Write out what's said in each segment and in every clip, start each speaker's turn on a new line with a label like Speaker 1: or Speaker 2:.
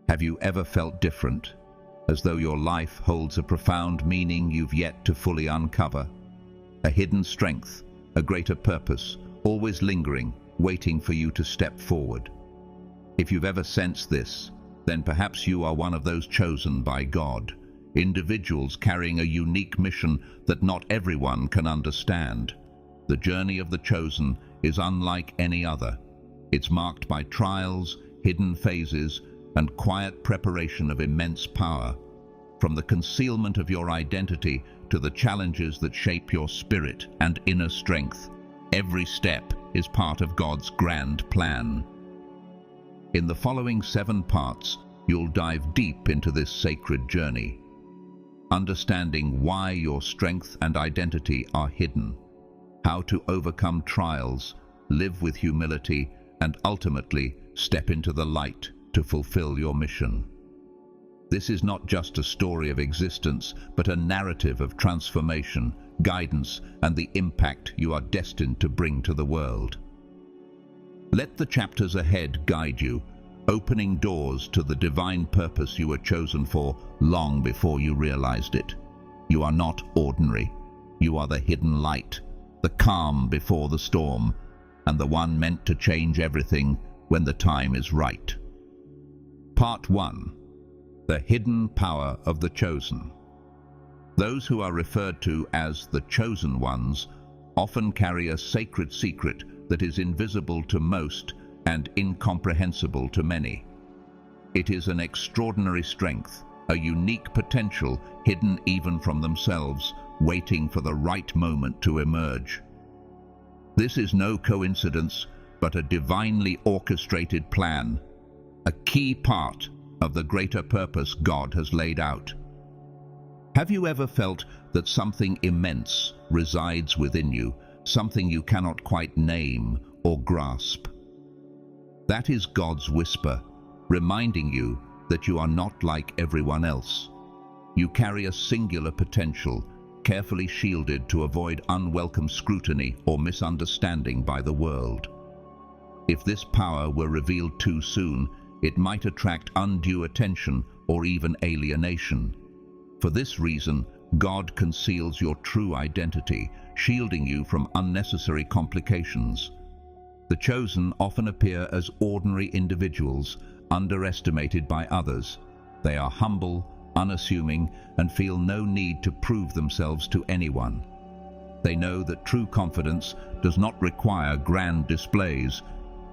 Speaker 1: Have you ever felt different, as though your life holds a profound meaning you've yet to fully uncover? A hidden strength, a greater purpose, always lingering, waiting for you to step forward. If you've ever sensed this, then perhaps you are one of those chosen by God, individuals carrying a unique mission that not everyone can understand. The journey of the chosen is unlike any other. It's marked by trials, hidden phases, and quiet preparation of immense power. From the concealment of your identity to the challenges that shape your spirit and inner strength, every step is part of God's grand plan. In the following 7 parts, you'll dive deep into this sacred journey, understanding why your strength and identity are hidden, how to overcome trials, live with humility, and ultimately step into the light to fulfill your mission. This is not just a story of existence, but a narrative of transformation, guidance, and the impact you are destined to bring to the world. Let the chapters ahead guide you, opening doors to the divine purpose you were chosen for long before you realized it. You are not ordinary. You are the hidden light, the calm before the storm, and the one meant to change everything when the time is right. Part 1. The hidden power of the chosen. Those who are referred to as the chosen ones often carry a sacred secret that is invisible to most and incomprehensible to many. It is an extraordinary strength, a unique potential hidden even from themselves, waiting for the right moment to emerge. This is no coincidence, but a divinely orchestrated plan, a key part of the greater purpose God has laid out. Have you ever felt that something immense resides within you, something you cannot quite name or grasp? That is God's whisper, reminding you that you are not like everyone else. You carry a singular potential, carefully shielded to avoid unwelcome scrutiny or misunderstanding by the world. If this power were revealed too soon, it might attract undue attention or even alienation. For this reason, God conceals your true identity, shielding you from unnecessary complications. The chosen often appear as ordinary individuals, underestimated by others. They are humble, unassuming, and feel no need to prove themselves to anyone. They know that true confidence does not require grand displays,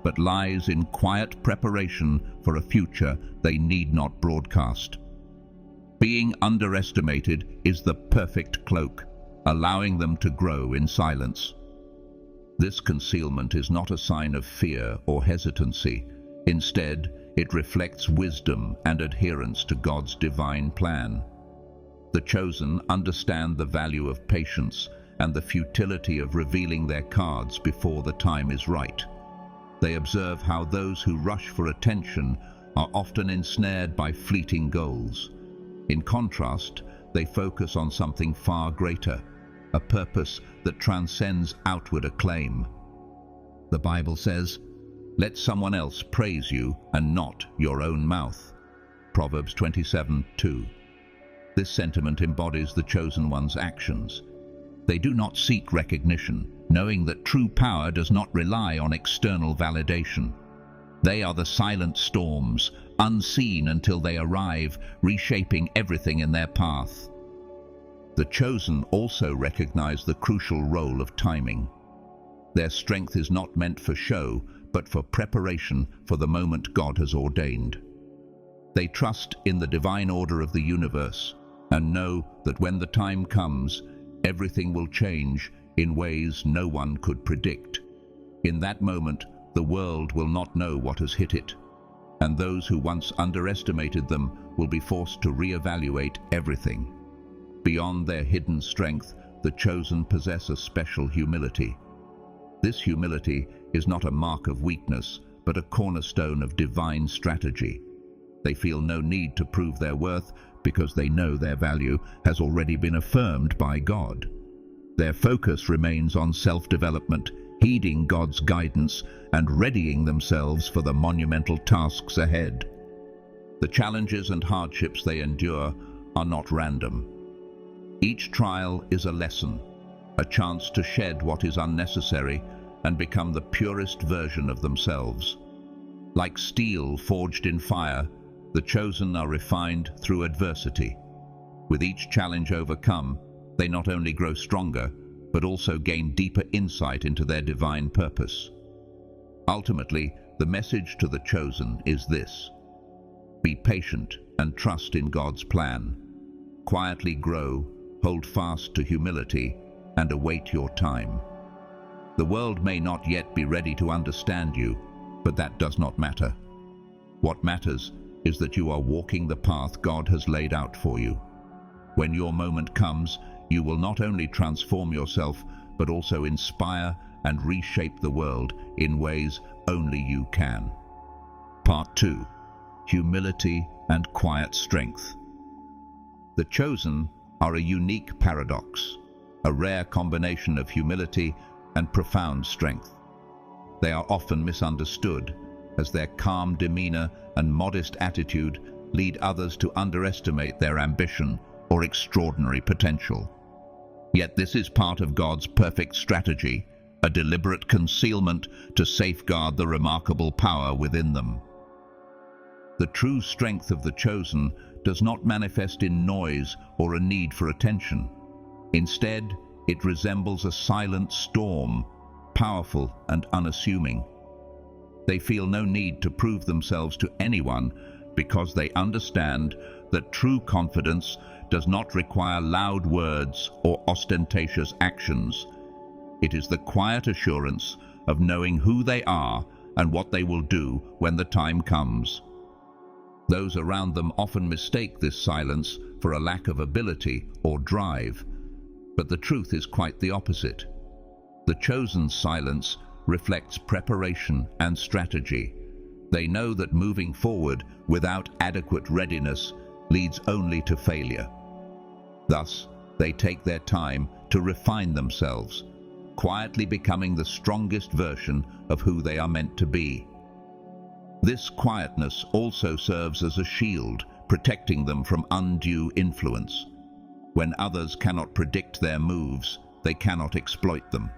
Speaker 1: but lies in quiet preparation for a future they need not broadcast. Being underestimated is the perfect cloak, allowing them to grow in silence. This concealment is not a sign of fear or hesitancy. Instead, it reflects wisdom and adherence to God's divine plan. The chosen understand the value of patience and the futility of revealing their cards before the time is right. They observe how those who rush for attention are often ensnared by fleeting goals. In contrast, they focus on something far greater, a purpose that transcends outward acclaim. The Bible says, "Let someone else praise you and not your own mouth." Proverbs 27:2. This sentiment embodies the chosen one's actions. They do not seek recognition, knowing that true power does not rely on external validation. They are the silent storms, unseen until they arrive, reshaping everything in their path. The chosen also recognize the crucial role of timing. Their strength is not meant for show, but for preparation for the moment God has ordained. They trust in the divine order of the universe and know that when the time comes, everything will change in ways no one could predict. In that moment, the world will not know what has hit it, and those who once underestimated them will be forced to reevaluate everything. Beyond their hidden strength, the chosen possess a special humility. This humility is not a mark of weakness, but a cornerstone of divine strategy. They feel no need to prove their worth because they know their value has already been affirmed by God. Their focus remains on self-development, heeding God's guidance and readying themselves for the monumental tasks ahead. The challenges and hardships they endure are not random. Each trial is a lesson, a chance to shed what is unnecessary and become the purest version of themselves. Like steel forged in fire, the chosen are refined through adversity. With each challenge overcome, they not only grow stronger, but also gain deeper insight into their divine purpose. Ultimately, the message to the chosen is this: be patient and trust in God's plan. Quietly grow, hold fast to humility, and await your time. The world may not yet be ready to understand you, but that does not matter. What matters is that you are walking the path God has laid out for you. When your moment comes, you will not only transform yourself, but also inspire and reshape the world in ways only you can. Part 2. Humility and quiet strength. The chosen are a unique paradox, a rare combination of humility and profound strength. They are often misunderstood, as their calm demeanor and modest attitude lead others to underestimate their ambition or extraordinary potential. Yet this is part of God's perfect strategy, a deliberate concealment to safeguard the remarkable power within them. The true strength of the chosen does not manifest in noise or a need for attention. Instead, it resembles a silent storm, powerful and unassuming. They feel no need to prove themselves to anyone because they understand that true confidence does not require loud words or ostentatious actions. It is the quiet assurance of knowing who they are and what they will do when the time comes. Those around them often mistake this silence for a lack of ability or drive, but the truth is quite the opposite. The chosen silence reflects preparation and strategy. They know that moving forward without adequate readiness leads only to failure. Thus, they take their time to refine themselves, quietly becoming the strongest version of who they are meant to be. This quietness also serves as a shield, protecting them from undue influence. When others cannot predict their moves, they cannot exploit them.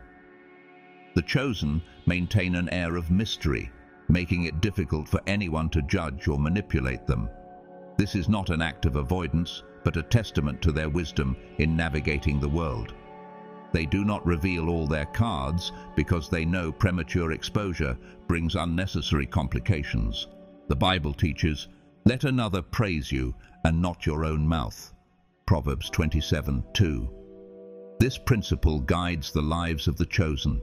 Speaker 1: The chosen maintain an air of mystery, making it difficult for anyone to judge or manipulate them. This is not an act of avoidance, but a testament to their wisdom in navigating the world. They do not reveal all their cards because they know premature exposure brings unnecessary complications. The Bible teaches, "Let another praise you and not your own mouth." Proverbs 27:2. This principle guides the lives of the chosen.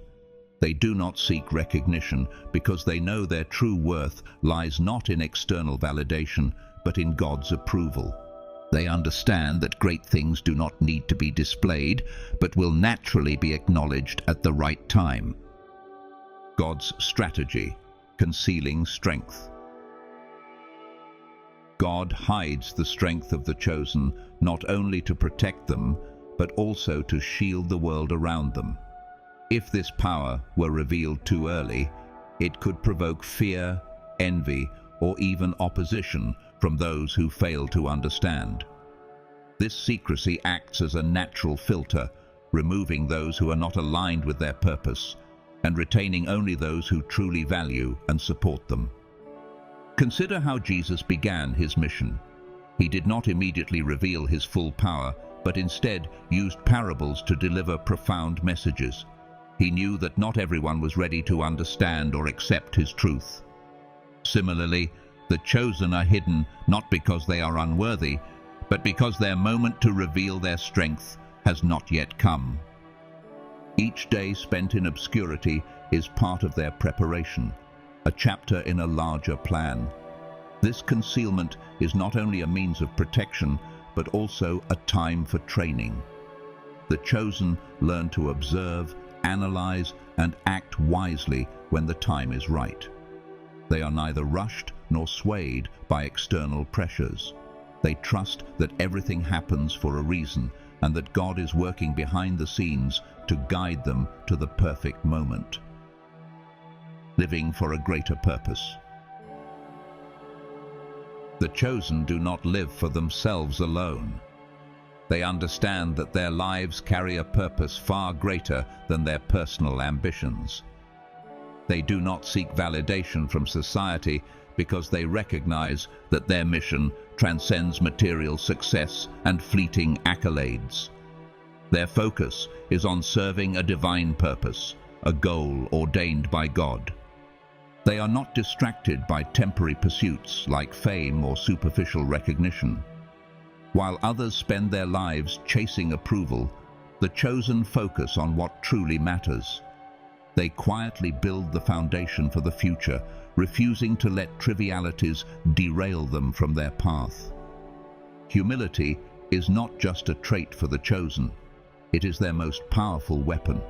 Speaker 1: They do not seek recognition because they know their true worth lies not in external validation, but in God's approval. They understand that great things do not need to be displayed, but will naturally be acknowledged at the right time. God's strategy, concealing strength. God hides the strength of the chosen not only to protect them, but also to shield the world around them. If this power were revealed too early, it could provoke fear, envy, or even opposition from those who fail to understand. This secrecy acts as a natural filter, removing those who are not aligned with their purpose and retaining only those who truly value and support them. Consider how Jesus began his mission. He did not immediately reveal his full power, but instead used parables to deliver profound messages. He knew that not everyone was ready to understand or accept his truth. Similarly, the chosen are hidden not because they are unworthy, but because their moment to reveal their strength has not yet come. Each day spent in obscurity is part of their preparation, a chapter in a larger plan. This concealment is not only a means of protection, but also a time for training. The chosen learn to observe, analyze, and act wisely when the time is right. They are neither rushed nor swayed by external pressures. They trust that everything happens for a reason and that God is working behind the scenes to guide them to the perfect moment. Living for a greater purpose. The chosen do not live for themselves alone. They understand that their lives carry a purpose far greater than their personal ambitions. They do not seek validation from society because they recognize that their mission transcends material success and fleeting accolades. Their focus is on serving a divine purpose, a goal ordained by God. They are not distracted by temporary pursuits like fame or superficial recognition. While others spend their lives chasing approval, the chosen focus on what truly matters. They quietly build the foundation for the future, refusing to let trivialities derail them from their path. Humility is not just a trait for the chosen, it is their most powerful weapon.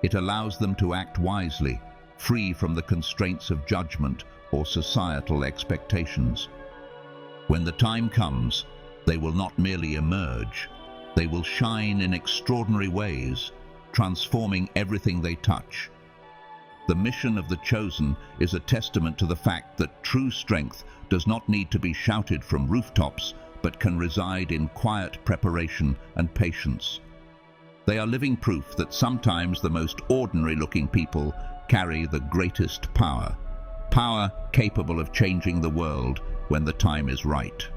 Speaker 1: It allows them to act wisely, free from the constraints of judgment or societal expectations. When the time comes, they will not merely emerge, they will shine in extraordinary ways, transforming everything they touch. The mission of the chosen is a testament to the fact that true strength does not need to be shouted from rooftops, but can reside in quiet preparation and patience. They are living proof that sometimes the most ordinary-looking people carry the greatest power, power capable of changing the world when the time is right.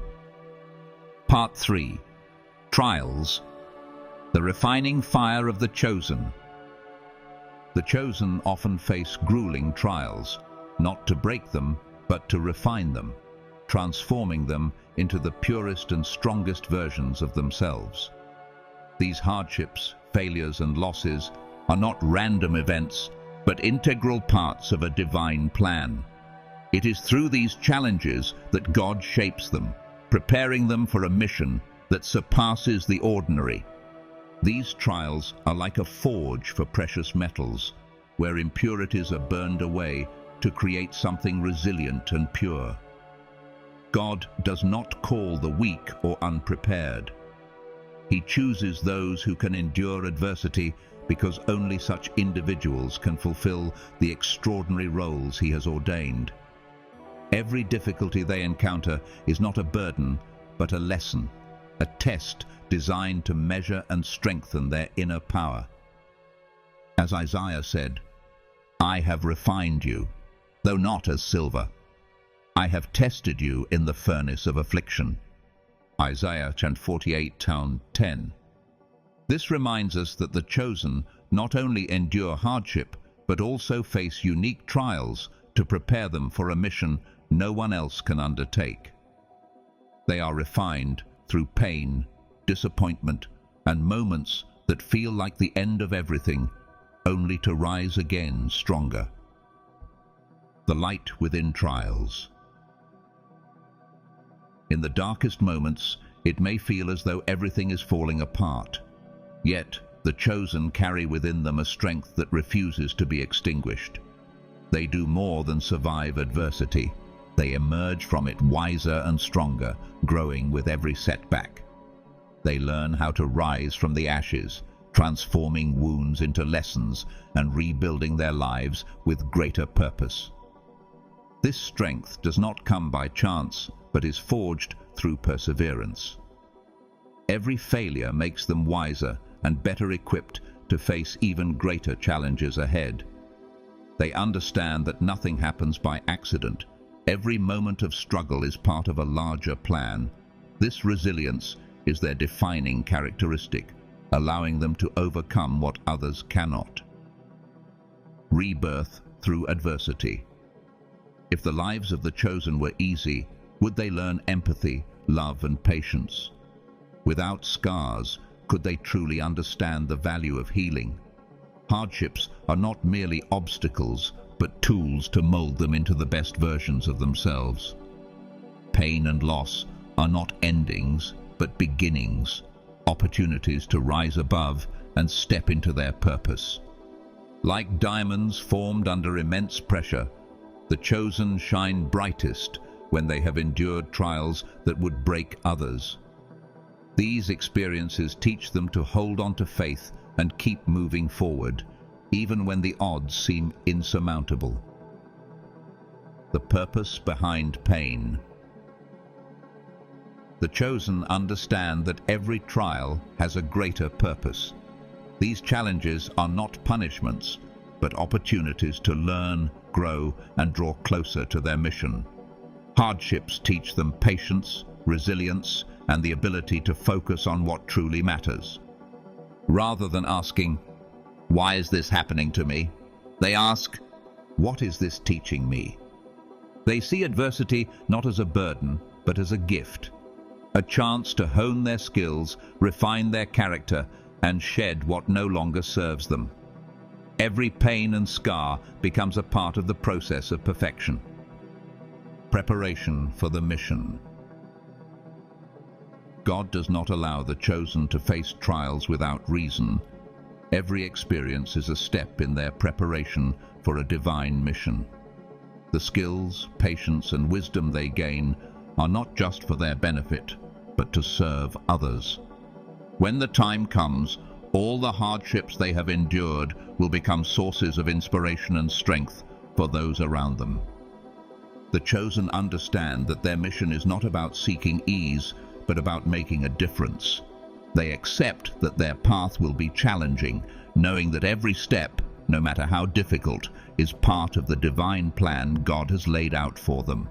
Speaker 1: Part 3. Trials. The refining fire of the chosen. The chosen often face grueling trials, not to break them, but to refine them, transforming them into the purest and strongest versions of themselves. These hardships, failures, and losses are not random events, but integral parts of a divine plan. It is through these challenges that God shapes them, preparing them for a mission that surpasses the ordinary. These trials are like a forge for precious metals, where impurities are burned away to create something resilient and pure. God does not call the weak or unprepared. He chooses those who can endure adversity because only such individuals can fulfill the extraordinary roles He has ordained. Every difficulty they encounter is not a burden, but a lesson, a test designed to measure and strengthen their inner power. As Isaiah said, "I have refined you, though not as silver. I have tested you in the furnace of affliction." Isaiah 48:10. This reminds us that the chosen not only endure hardship, but also face unique trials to prepare them for a mission no one else can undertake. They are refined through pain, disappointment, and moments that feel like the end of everything, only to rise again stronger. The light within trials. In the darkest moments, it may feel as though everything is falling apart. Yet, the chosen carry within them a strength that refuses to be extinguished. They do more than survive adversity. They emerge from it wiser and stronger, growing with every setback. They learn how to rise from the ashes, transforming wounds into lessons and rebuilding their lives with greater purpose. This strength does not come by chance, but is forged through perseverance. Every failure makes them wiser and better equipped to face even greater challenges ahead. They understand that nothing happens by accident. Every moment of struggle is part of a larger plan. This resilience is their defining characteristic, allowing them to overcome what others cannot. Rebirth through adversity. If the lives of the chosen were easy, would they learn empathy, love, and patience? Without scars, could they truly understand the value of healing? Hardships are not merely obstacles, but tools to mold them into the best versions of themselves. Pain and loss are not endings, but beginnings, opportunities to rise above and step into their purpose. Like diamonds formed under immense pressure, the chosen shine brightest when they have endured trials that would break others. These experiences teach them to hold on to faith and keep moving forward, even when the odds seem insurmountable. The purpose behind pain. The chosen understand that every trial has a greater purpose. These challenges are not punishments, but opportunities to learn, grow, and draw closer to their mission. Hardships teach them patience, resilience, and the ability to focus on what truly matters. Rather than asking, "Why is this happening to me?" they ask, "What is this teaching me?" They see adversity not as a burden, but as a gift, a chance to hone their skills, refine their character, and shed what no longer serves them. Every pain and scar becomes a part of the process of perfection. Preparation for the mission. God does not allow the chosen to face trials without reason. Every experience is a step in their preparation for a divine mission. The skills, patience, and wisdom they gain are not just for their benefit, but to serve others. When the time comes, all the hardships they have endured will become sources of inspiration and strength for those around them. The chosen understand that their mission is not about seeking ease, but about making a difference. They accept that their path will be challenging, knowing that every step, no matter how difficult, is part of the divine plan God has laid out for them.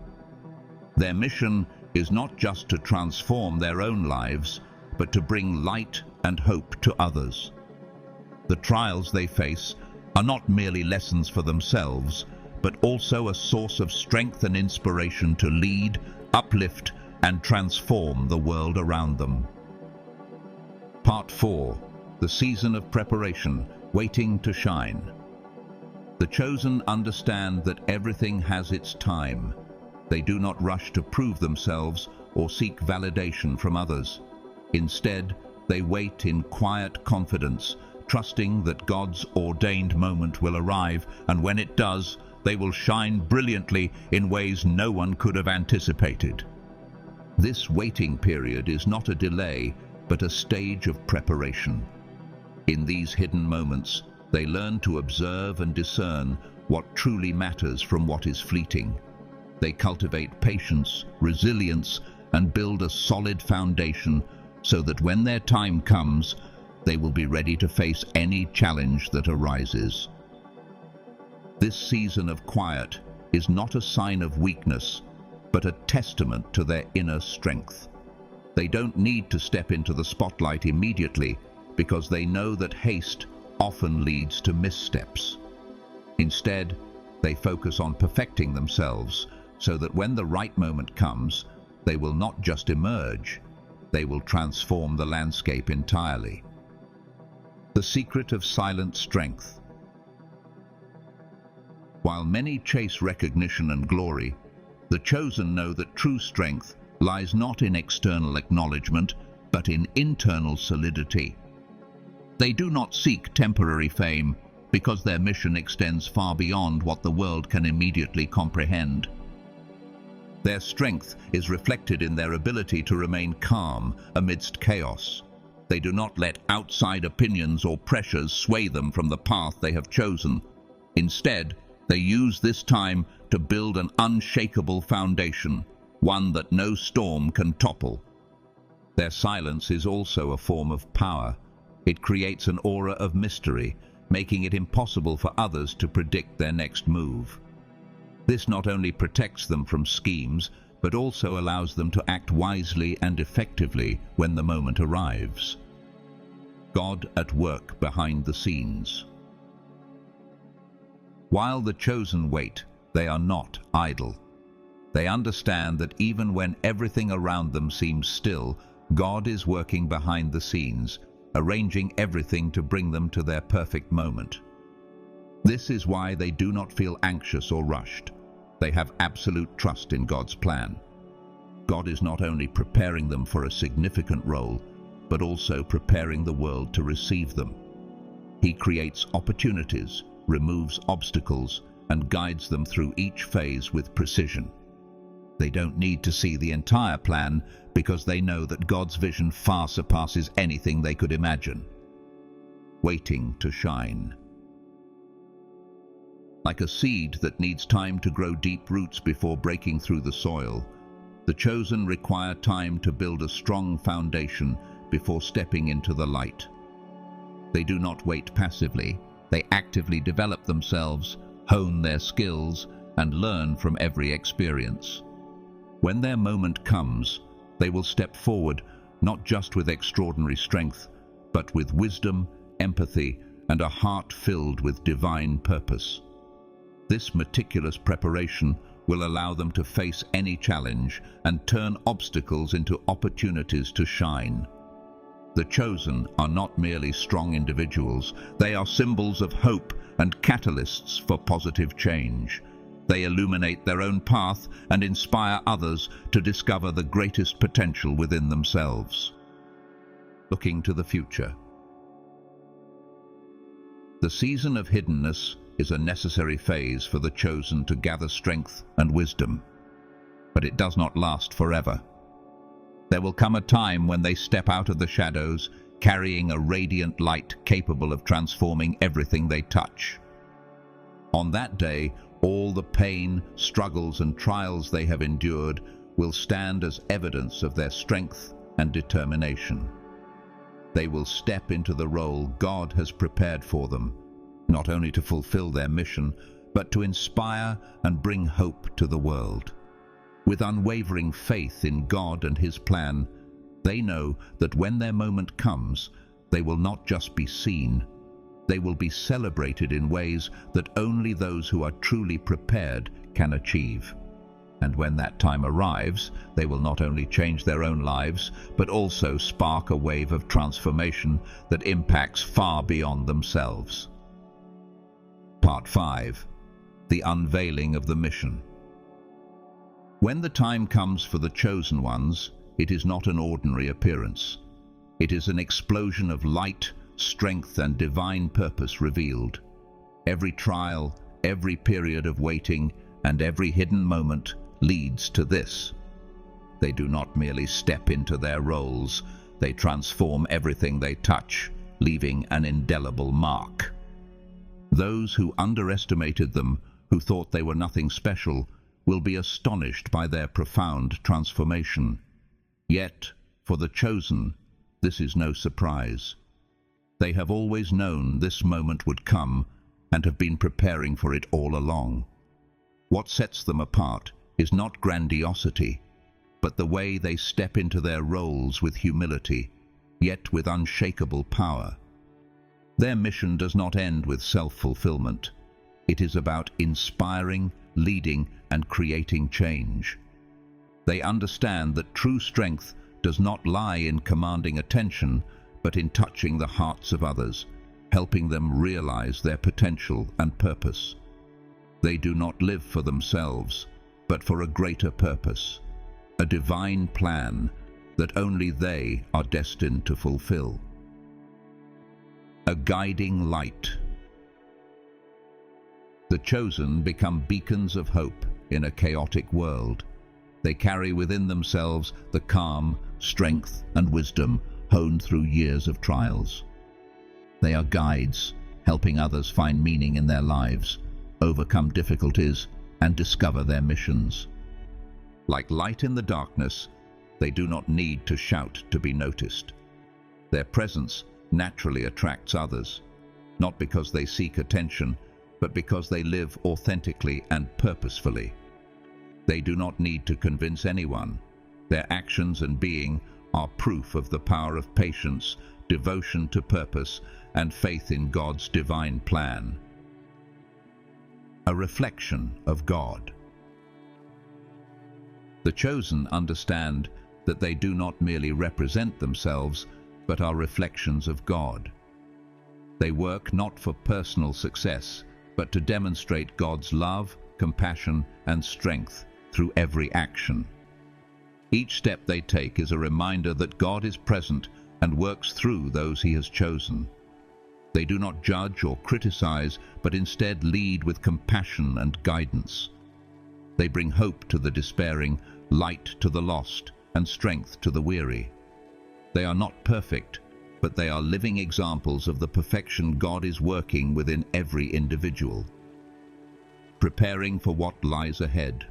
Speaker 1: Their mission is not just to transform their own lives, but to bring light and hope to others. The trials they face are not merely lessons for themselves, but also a source of strength and inspiration to lead, uplift, and transform the world around them. Part 4. The season of preparation, waiting to shine. The chosen understand that everything has its time. They do not rush to prove themselves or seek validation from others. Instead, they wait in quiet confidence, trusting that God's ordained moment will arrive, and when it does, they will shine brilliantly in ways no one could have anticipated. This waiting period is not a delay, but a stage of preparation. In these hidden moments, they learn to observe and discern what truly matters from what is fleeting. They cultivate patience, resilience, and build a solid foundation so that when their time comes, they will be ready to face any challenge that arises. This season of quiet is not a sign of weakness, but a testament to their inner strength. They don't need to step into the spotlight immediately because they know that haste often leads to missteps. Instead, they focus on perfecting themselves so that when the right moment comes, they will not just emerge, they will transform the landscape entirely. The secret of silent strength. While many chase recognition and glory, the chosen know that true strength lies not in external acknowledgement, but in internal solidity. They do not seek temporary fame because their mission extends far beyond what the world can immediately comprehend. Their strength is reflected in their ability to remain calm amidst chaos. They do not let outside opinions or pressures sway them from the path they have chosen. Instead, they use this time to build an unshakable foundation, one that no storm can topple. Their silence is also a form of power. It creates an aura of mystery, making it impossible for others to predict their next move. This not only protects them from schemes, but also allows them to act wisely and effectively when the moment arrives. God at work behind the scenes. While the chosen wait, they are not idle. They understand that even when everything around them seems still, God is working behind the scenes, arranging everything to bring them to their perfect moment. This is why they do not feel anxious or rushed. They have absolute trust in God's plan. God is not only preparing them for a significant role, but also preparing the world to receive them. He creates opportunities, removes obstacles, and guides them through each phase with precision. They don't need to see the entire plan because they know that God's vision far surpasses anything they could imagine. Waiting to shine. Like a seed that needs time to grow deep roots before breaking through the soil, The chosen require time to build a strong foundation before stepping into the light. They do not wait passively. They actively develop themselves, hone their skills, and learn from every experience. When their moment comes, they will step forward not just with extraordinary strength, but with wisdom, empathy, and a heart filled with divine purpose. This meticulous preparation will allow them to face any challenge and turn obstacles into opportunities to shine. The chosen are not merely strong individuals, they are symbols of hope and catalysts for positive change. They illuminate their own path and inspire others to discover the greatest potential within themselves. Looking to the future. The season of hiddenness is a necessary phase for the chosen to gather strength and wisdom, but it does not last forever. There will come a time when they step out of the shadows, carrying a radiant light capable of transforming everything they touch. On that day, all the pain, struggles, and trials they have endured will stand as evidence of their strength and determination. They will step into the role God has prepared for them, not only to fulfill their mission, but to inspire and bring hope to the world. With unwavering faith in God and His plan, they know that when their moment comes, they will not just be seen, they will be celebrated in ways that only those who are truly prepared can achieve. And when that time arrives, they will not only change their own lives, but also spark a wave of transformation that impacts far beyond themselves. Part 5. The unveiling of the mission. When the time comes for the chosen ones, it is not an ordinary appearance. It is an explosion of light, strength, and divine purpose revealed. Every trial, every period of waiting, and every hidden moment leads to this. They do not merely step into their roles, they transform everything they touch, leaving an indelible mark. Those who underestimated them, who thought they were nothing special, will be astonished by their profound transformation. Yet, for the chosen, this is no surprise. They have always known this moment would come and have been preparing for it all along. What sets them apart is not grandiosity, but the way they step into their roles with humility, yet with unshakable power. Their mission does not end with self-fulfillment. It is about inspiring, leading, and creating change. They understand that true strength does not lie in commanding attention, but in touching the hearts of others, helping them realize their potential and purpose. They do not live for themselves, but for a greater purpose, a divine plan that only they are destined to fulfill. A guiding light. The chosen become beacons of hope in a chaotic world. They carry within themselves the calm, strength, and wisdom honed through years of trials. They are guides, helping others find meaning in their lives, overcome difficulties, and discover their missions. Like light in the darkness, they do not need to shout to be noticed. Their presence naturally attracts others, not because they seek attention, but because they live authentically and purposefully. They do not need to convince anyone. Their actions and being are proof of the power of patience, devotion to purpose, and faith in God's divine plan. A reflection of God. The chosen understand that they do not merely represent themselves, but are reflections of God. They work not for personal success, but to demonstrate God's love, compassion, and strength through every action. Each step they take is a reminder that God is present and works through those He has chosen. They do not judge or criticize, but instead lead with compassion and guidance. They bring hope to the despairing, light to the lost, and strength to the weary. They are not perfect, but they are living examples of the perfection God is working within every individual. Preparing for what lies ahead.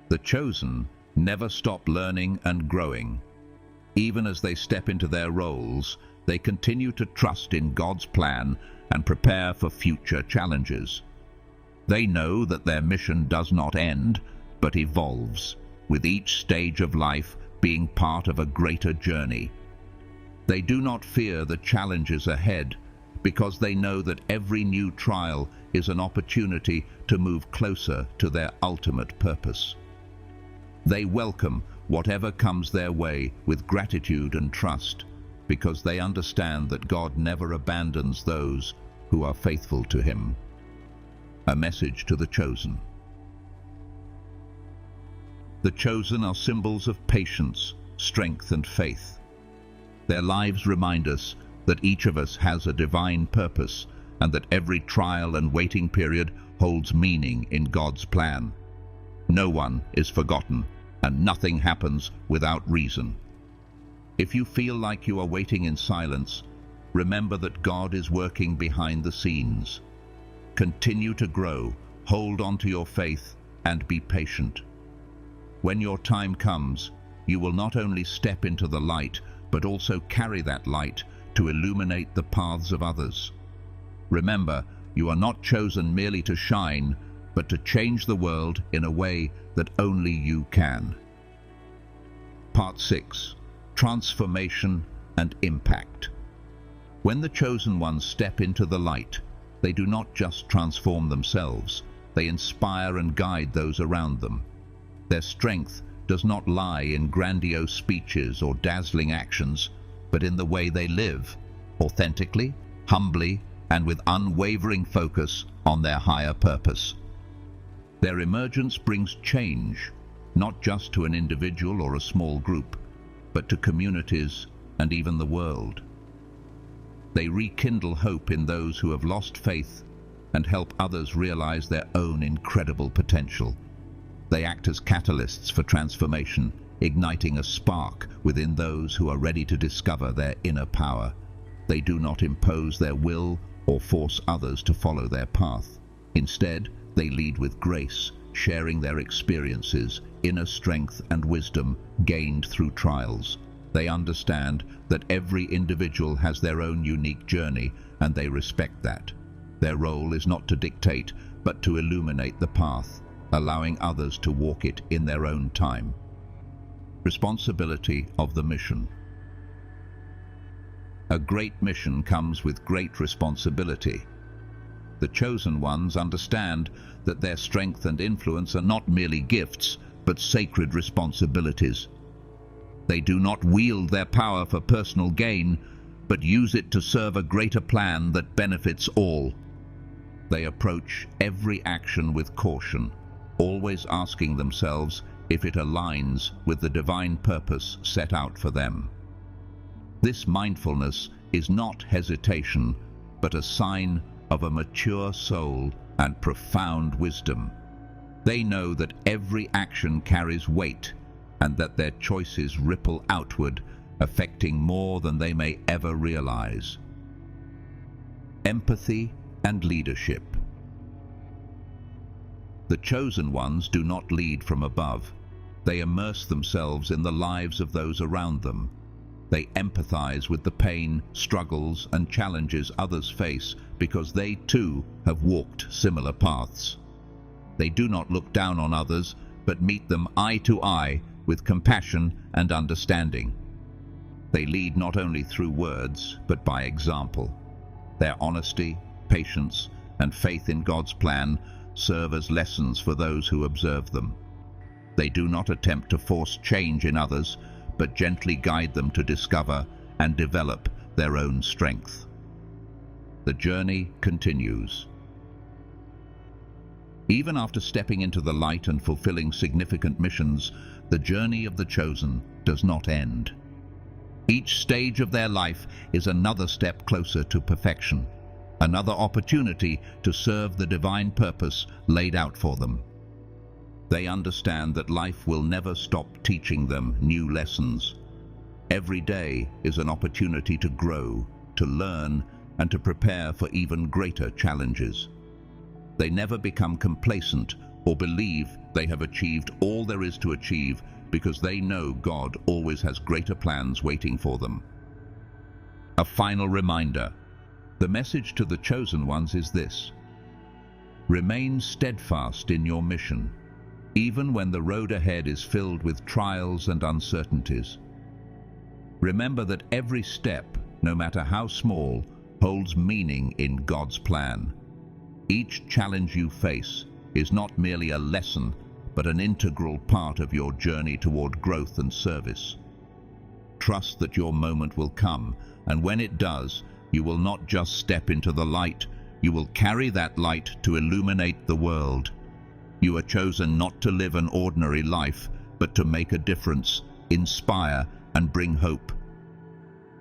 Speaker 1: The chosen never stop learning and growing. Even as they step into their roles, they continue to trust in God's plan and prepare for future challenges. They know that their mission does not end, but evolves, with each stage of life being part of a greater journey. They do not fear the challenges ahead, because they know that every new trial is an opportunity to move closer to their ultimate purpose. They welcome whatever comes their way with gratitude and trust, because they understand that God never abandons those who are faithful to Him. A message to the chosen. The chosen are symbols of patience, strength, and faith. Their lives remind us that each of us has a divine purpose and that every trial and waiting period holds meaning in God's plan. No one is forgotten, and nothing happens without reason. If you feel like you are waiting in silence, remember that God is working behind the scenes. Continue to grow, hold on to your faith, and be patient. When your time comes, you will not only step into the light, but also carry that light to illuminate the paths of others. Remember, you are not chosen merely to shine, but to change the world in a way that only you can. Part 6. Transformation and Impact. When the chosen ones step into the light, they do not just transform themselves, they inspire and guide those around them. Their strength does not lie in grandiose speeches or dazzling actions, but in the way they live, authentically, humbly, and with unwavering focus on their higher purpose. Their emergence brings change, not just to an individual or a small group, but to communities and even the world. They rekindle hope in those who have lost faith and help others realize their own incredible potential. They act as catalysts for transformation, igniting a spark within those who are ready to discover their inner power. They do not impose their will or force others to follow their path. Instead, they lead with grace, sharing their experiences, inner strength, and wisdom gained through trials. They understand that every individual has their own unique journey, and they respect that. Their role is not to dictate, but to illuminate the path, allowing others to walk it in their own time. Responsibility of the mission. A great mission comes with great responsibility. The chosen ones understand that their strength and influence are not merely gifts, but sacred responsibilities. They do not wield their power for personal gain, but use it to serve a greater plan that benefits all. They approach every action with caution, always asking themselves if it aligns with the divine purpose set out for them. This mindfulness is not hesitation, but a sign of a mature soul and profound wisdom. They know that every action carries weight and that their choices ripple outward, affecting more than they may ever realize. Empathy and leadership. The chosen ones do not lead from above. They immerse themselves in the lives of those around them. They empathize with the pain, struggles, and challenges others face because they too have walked similar paths. They do not look down on others, but meet them eye to eye with compassion and understanding. They lead not only through words, but by example. Their honesty, patience, and faith in God's plan serve as lessons for those who observe them. They do not attempt to force change in others, but gently guide them to discover and develop their own strength. The journey continues. Even after stepping into the light and fulfilling significant missions, the journey of the chosen does not end. Each stage of their life is another step closer to perfection, another opportunity to serve the divine purpose laid out for them. They understand that life will never stop teaching them new lessons. Every day is an opportunity to grow, to learn, and to prepare for even greater challenges. They never become complacent or believe They have achieved all there is to achieve because they know God always has greater plans waiting for them. A final reminder. The message to the chosen ones is this: remain steadfast in your mission, even when the road ahead is filled with trials and uncertainties. Remember that every step, no matter how small, holds meaning in God's plan. Each challenge you face is not merely a lesson, but an integral part of your journey toward growth and service. Trust that your moment will come, and when it does, you will not just step into the light, you will carry that light to illuminate the world. You are chosen not to live an ordinary life, but to make a difference, inspire, and bring hope.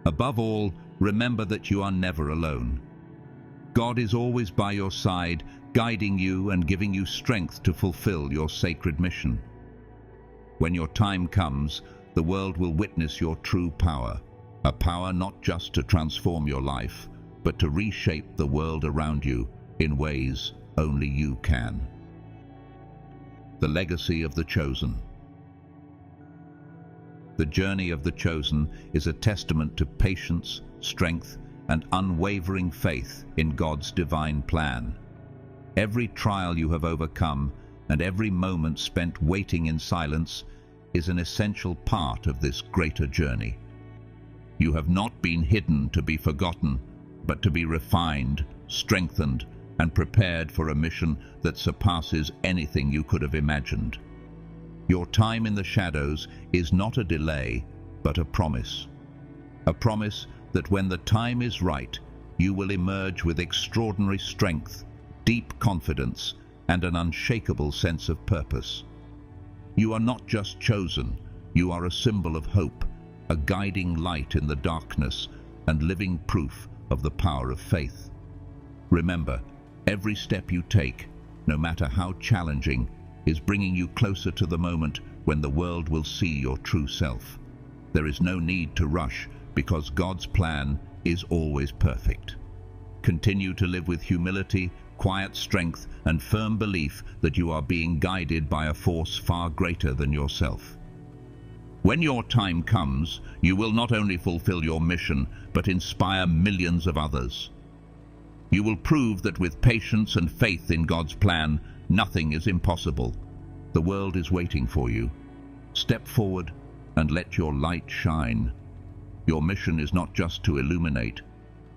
Speaker 1: Above all, remember that you are never alone. God is always by your side, guiding you and giving you strength to fulfill your sacred mission. When your time comes, the world will witness your true power, a power not just to transform your life, but to reshape the world around you in ways only you can. The legacy of the chosen. The journey of the chosen is a testament to patience, strength, and unwavering faith in God's divine plan. Every trial you have overcome and every moment spent waiting in silence is an essential part of this greater journey. You have not been hidden to be forgotten, but to be refined, strengthened, and prepared for a mission that surpasses anything you could have imagined. Your time in the shadows is not a delay, but a promise. A promise that when the time is right, you will emerge with extraordinary strength, deep confidence, and an unshakable sense of purpose. You are not just chosen, you are a symbol of hope, a guiding light in the darkness, and living proof of the power of faith. Remember, every step you take, no matter how challenging, is bringing you closer to the moment when the world will see your true self. There is no need to rush, because God's plan is always perfect. Continue to live with humility, quiet strength, and firm belief that you are being guided by a force far greater than yourself. When your time comes, you will not only fulfill your mission, but inspire millions of others. You will prove that with patience and faith in God's plan, nothing is impossible. The world is waiting for you. Step forward and let your light shine. Your mission is not just to illuminate,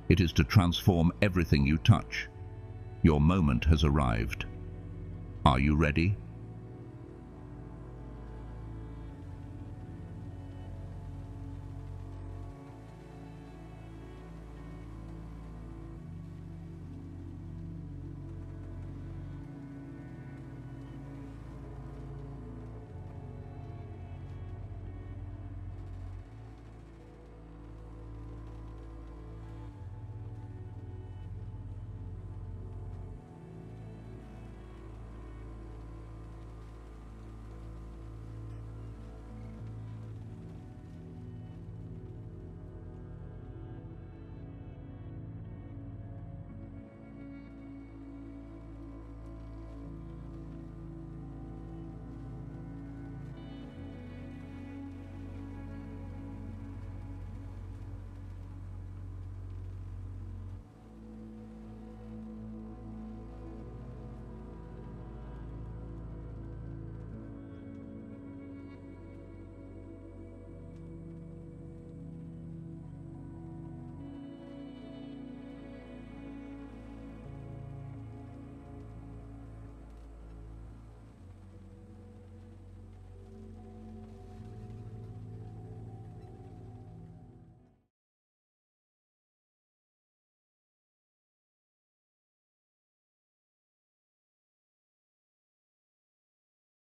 Speaker 1: it is to transform everything you touch. Your moment has arrived. Are you ready?